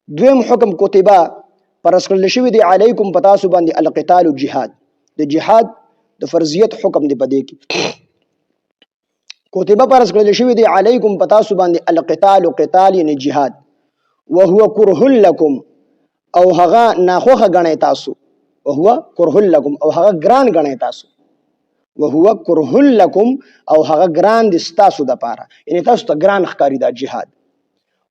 دویم حکم کتبه فرض کړل شوی دی علیکم پتا سو باندې القتال جهاد د جهاد د فرضیت حکم دی پدې کې کتبه فرض کړل شوی دی علیکم پتا سو باندې القتال قتال یعنی جهاد وهو كره لكم او هغه ناخوخه غنی تاسو وهو كره لكم او هغه ګران غنی تاسو وهو كره لكم او هغه ګران دي تاسو د پاره یعنی تاسو ته ګران ښکاری دا جهاد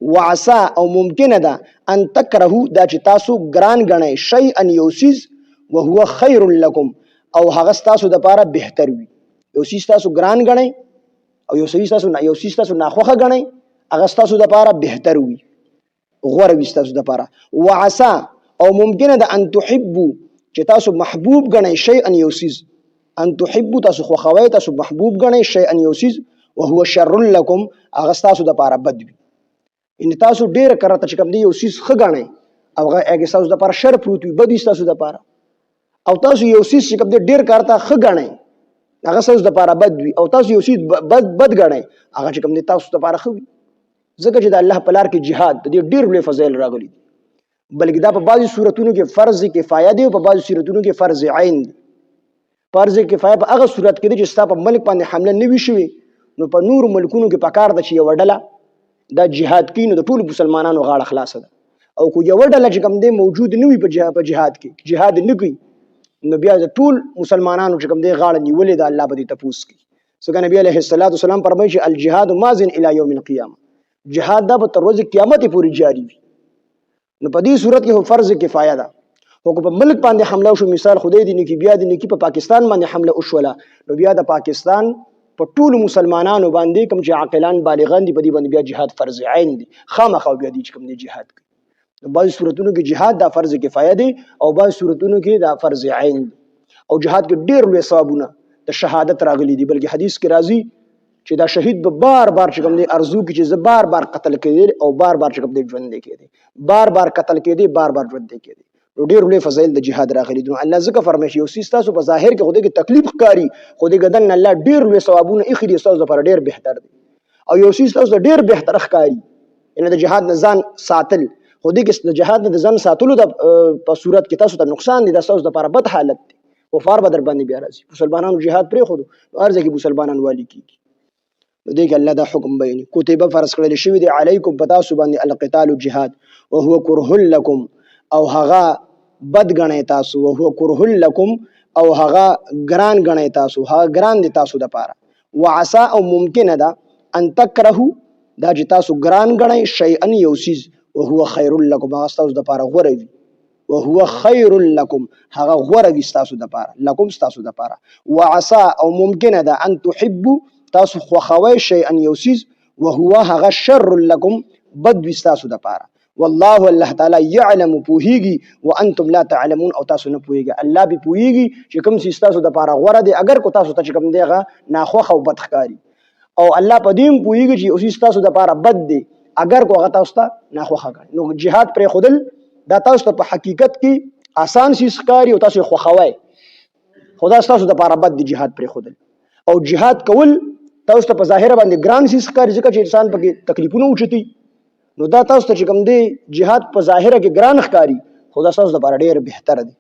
وعسى او ممکن ده ان تکرهو دا چې تاسو ګران غنی شیئا یوسیز وهو خیر لكم او هغه تاسو د پاره بهتر وي یوسیز تاسو ګران غنی او یوسیز تاسو ناخوخه غنی هغه تاسو د پاره بهتر وي غوړ وي تاسو د پاره وعسى او ممکن ده ان تحبوا چې تاسو محبوب غنی شیئا یوسیز ان تحبوا تاسو خوخوي تاسو محبوب غنی شیئا یوسیز وهو شر لكم هغه تاسو د پاره بد وي ان تاسو ډیر کرته چې کوم دی یوسیز خغنی او هغه تاسو د پاره شر پروت وي بد وي تاسو د پاره او تاسو یوسیز چې کوم دی ډیر کرته خغنی هغه تاسو د پاره بد وي او تاسو یوسیز بد غنی هغه چې کوم دی تاسو د پاره خو وي ځکه چې د الله په لار کې jihad د ډیر لوی فضایل راغلي بلکې دا په بعضي صورتونو کې فرض کفایه دی او په بعضي صورتونو کې فرض عین دی فرض کفایه په هغه صورت کې چې ستا په ملک باندې حمله نه وي شوی نو په نور ملکونو کې پکار د چې یو ډله دا jihad کین د ټول مسلمانانو غاړه خلاصه ده او کو یو ډله چې کوم دی موجود نه وي په jihad کې jihad نه کوي نو بیا د ټول مسلمانانو چې کوم دی غاړه نیولې ده الله به دې تپوس کوي څنګه نبی علیه الصلاۃ والسلام فرمایي چې الجهاد ماضٍ الی یوم القیامه جهاد دا به تر ورځې قیامت پورې جاری وي نو په دې صورت کې فرض کفایه ده خو په ملک باندې حمله شو مثال خدای دې نه کې بیا دې نه کې په پاکستان باندې حمله وشوله نو بیا د پاکستان په ټول مسلمانانو باندې کوم چې عاقلان بالغان دي په دې باندې بیا jihad فرض عین دي خامخا بیا دې کوم دي jihad کوي بعض صورتونو کې jihad دا فرض کفایه دي او بعض صورتونو کې دا فرض عین دي او jihad کې ډېر لوی ثوابونه د شهادت راغلي دي بلکې حدیث کې راځي چې دا شهید به بار بار چې کوم دی ارزو کې چې بار بار قتل کېدی او بار بار چې کوم دی ژوند کېدی بار بار قتل کېدی بار بار ژوند کېدی نو ډېر لوی فضایل د jihad راغلي دي الله ذکر فرمایي یو سیس تاسو په ظاهر کې خدای کې تکلیف ښکاری خدای ګدن الله ډېر لوی ثوابونه اخري تاسو لپاره ډېر بهتر دي او یو سیس تاسو ډېر بهتر ښکاری ان د jihad نه ځان ساتل خدای کې د jihad نه ځان ساتلو د په صورت کې تاسو ته نقصان دي تاسو لپاره بد حالت دي کفار بدر باندې بیا راځي مسلمانانو jihad پرې خو ارزه کې مسلمانان والی کیږي دغه الله دا حکم بیان کتبه فرض کړل شوی دی علیکم پتا سو باندې القتال جهاد وهو كره لكم او هغه بد غنی تاسو وهو كره لكم او هغه ګران غنی تاسو هغه ګران دي تاسو د پاره وعسى او ممکن ده ان تکرهو دا چې تاسو ګران غنی شیئا یوسیز وهو خیر لكم هغه تاسو د پاره غوړه وي وهو خیر لكم هغه غوړه وي تاسو د پاره لكم تاسو د پاره وعسى او ممکن ده ان تحبوا تاسو خوخوي شيئا يوسيز وهو هغه شر لكم بد وستاسو د پاره والله الله تعالی يعلم پوهیږي وانتم لا تعلمون او تاسو نه پوهیږي الله به پوهیږي چې کوم سیستاسو د پاره غوړه دي اگر کو تاسو ته کوم دیغه ناخوخه او بدخکاری او الله پدیم پوهیږي چې اوس سیستاسو د پاره بد دي اگر کو هغه تاسو ته ناخوخه کوي نو jihad پر خودل دا تاسو ته په حقیقت کې آسان سیس ښکاری او تاسو خوخوي خدا تاسو د پاره بد دي jihad پر خودل او jihad کول تاسو ته په ظاهر باندې ګران سیس ښکاری ځکه چې انسان پکې تکلیفونه اوچتي نو دا تاسو ته چې کوم دی jihad په ظاهر کې ګران ښکاری خدا تاسو لپاره ډېر بهتر دی